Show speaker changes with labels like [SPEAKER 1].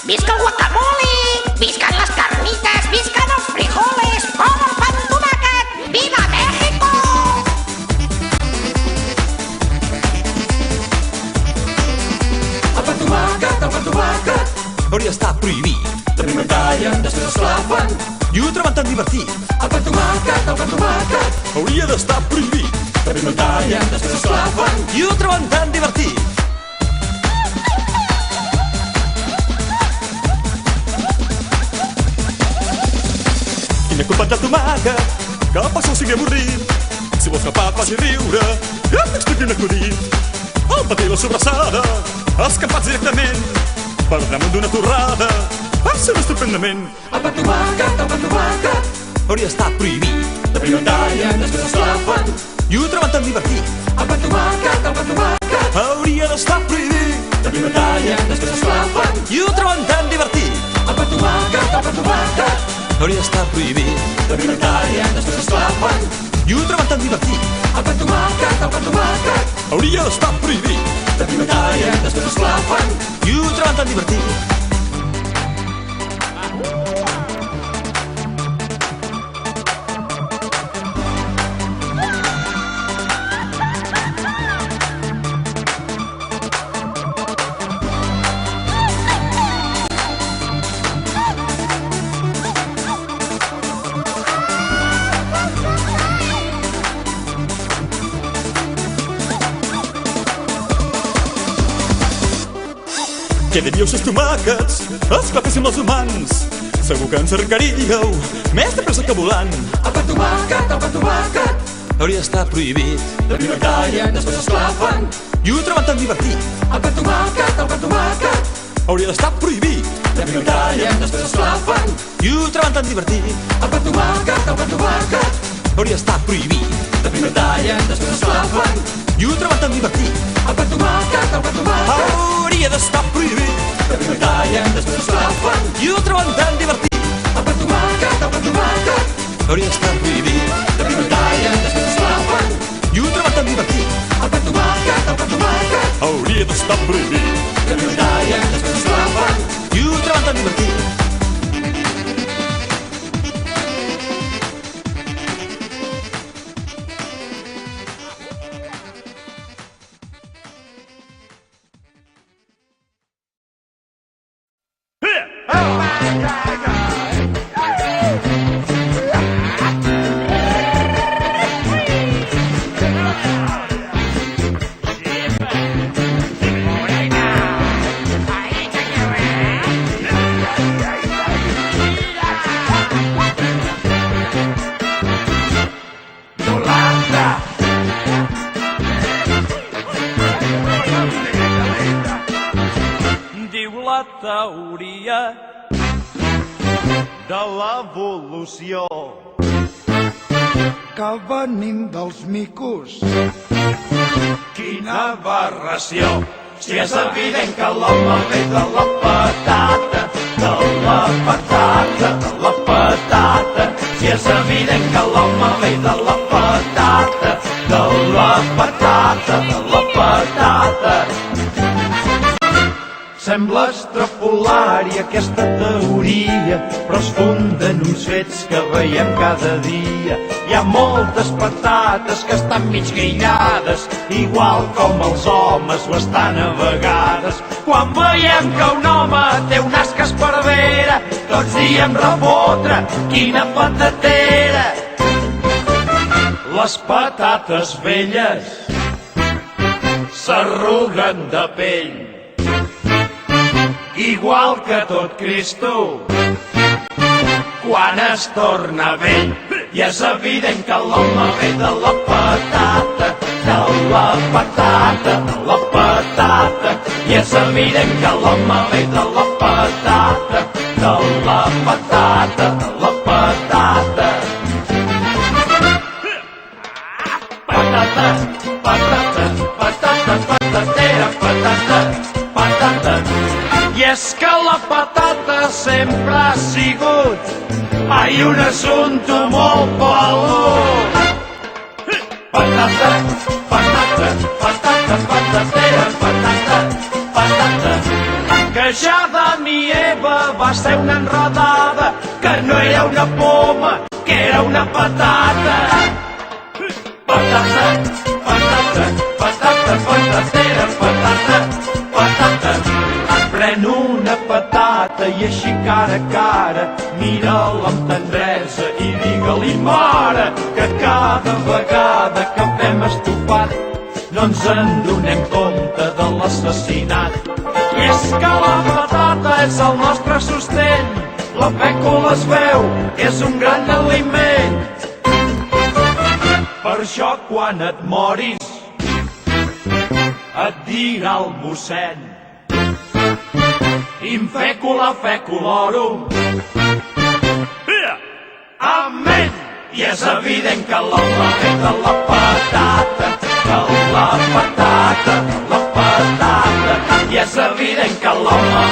[SPEAKER 1] visca el guacamole, viscan las carnitas, viscan los frijoles, ¡como el pan tomàquet! ¡Viva México!
[SPEAKER 2] El pan tomàquet
[SPEAKER 3] hauria d'estar prohibit.
[SPEAKER 2] de primer tallen, després esclafen.
[SPEAKER 3] I ho troben tan divertit.
[SPEAKER 2] El pan tomàquet
[SPEAKER 3] Hauria d'estar prohibit.
[SPEAKER 2] de primer tallen, després esclafen.
[SPEAKER 3] I ho troben tan divertit. Quina culpa del tomàquet, que passa el sigui avorrit. Si vols que el pa et faci riure, ja t'expliqui un acudit. El patí i la sobrassada, escampats directament per damunt d'una torrada, passen estupendament.
[SPEAKER 2] El pan tomàquet
[SPEAKER 3] Hauria d'estar prohibit.
[SPEAKER 2] de primer tallen, després esclafen.
[SPEAKER 3] I ho troben tan divertit.
[SPEAKER 2] El pan tomàquet
[SPEAKER 3] Hauria d'estar prohibit.
[SPEAKER 2] de primer tallen, després esclafen.
[SPEAKER 3] I ho troben tan divertit.
[SPEAKER 2] El pan tomàquet
[SPEAKER 3] Hauria d'estar prohibit.
[SPEAKER 2] de primer tallen, després esclafen.
[SPEAKER 3] I ho troben tan divertit.
[SPEAKER 2] El pan tomàquet
[SPEAKER 3] Hauria d'estar prohibit.
[SPEAKER 2] de primer tallen, després esclafen.
[SPEAKER 3] I ho troben tan divertit. Què diríeu si els tomàquets els clapéssim els humans? Segur que ens arrencaríeu més de pressa que volant.
[SPEAKER 2] El pan tomàquet
[SPEAKER 3] Hauria d'estar prohibit.
[SPEAKER 2] de primer tallen, després esclafen.
[SPEAKER 3] I ho troben tan divertit.
[SPEAKER 2] El pan tomàquet
[SPEAKER 3] Hauria d'estar prohibit.
[SPEAKER 2] de primer tallen, després esclafen.
[SPEAKER 3] I ho troben tan divertit.
[SPEAKER 2] El pan tomàquet
[SPEAKER 3] Hauria d'estar prohibit.
[SPEAKER 2] de primer tallen, després esclafen.
[SPEAKER 3] I ho troben tan divertit.
[SPEAKER 2] El pan tomàquet
[SPEAKER 3] Hauria d'estar prohibit.
[SPEAKER 2] de primer tallen, després esclafen.
[SPEAKER 3] I ho troben tan divertit.
[SPEAKER 2] El pan tomàquet
[SPEAKER 3] Hauria d'estar prohibit.
[SPEAKER 2] de primer tallen, després esclafen.
[SPEAKER 3] I ho troben tan divertit.
[SPEAKER 2] El pan tomàquet
[SPEAKER 3] Hauria d'estar prohibit.
[SPEAKER 2] de primer tallen, després esclafen.
[SPEAKER 3] I ho troben tan divertit.
[SPEAKER 4] Diu la teoria de l'evolució
[SPEAKER 5] que venim dels micos.
[SPEAKER 4] quina aberració. Si és evident que l'home ve de la patata, de la patata, de la patata. Si és evident que l'home ve de la patata, de la patata, de la patata. Sembla extrapolar-hi aquesta teoria, però es funden uns fets que veiem cada dia. Hi ha moltes patates que estan mig grillades, igual com els homes ho estan a vegades. Quan veiem que un home té un nas que esparvera, tots diem refotre, quina patatera. Les patates velles s'arruguen de pell, igual que tot Cristo quan es torna vell. I és evident que l'home ve de la patata, de la patata, de la patata. I és evident que l'home ve de la patata, de la patata, de la patata. Patata, patata, patata, patatera, patata, patata. I és que la patata sempre ha sigut un assumpte molt pelut. Patata, patata, patata, patatera, patata, patata. Que ja Adam i Eva va ser una enredada, que no era una poma, que era una patata. Patata, patata, patata, patatera, patata, patata. Pren una patata i així cara a cara mira-la amb tendresa i digue-li, mare, que cada vegada que fem estofat no ens en donem compte de l'assassinat. I és que la patata és el nostre sostén, la fècula es veu, és un gran aliment. Per això quan et moris et dirà el mossèn: in fecula feculorum. Amén! I és evident que l'home ha fet de la patata, que la patata, la patata. I és evident que l'home ha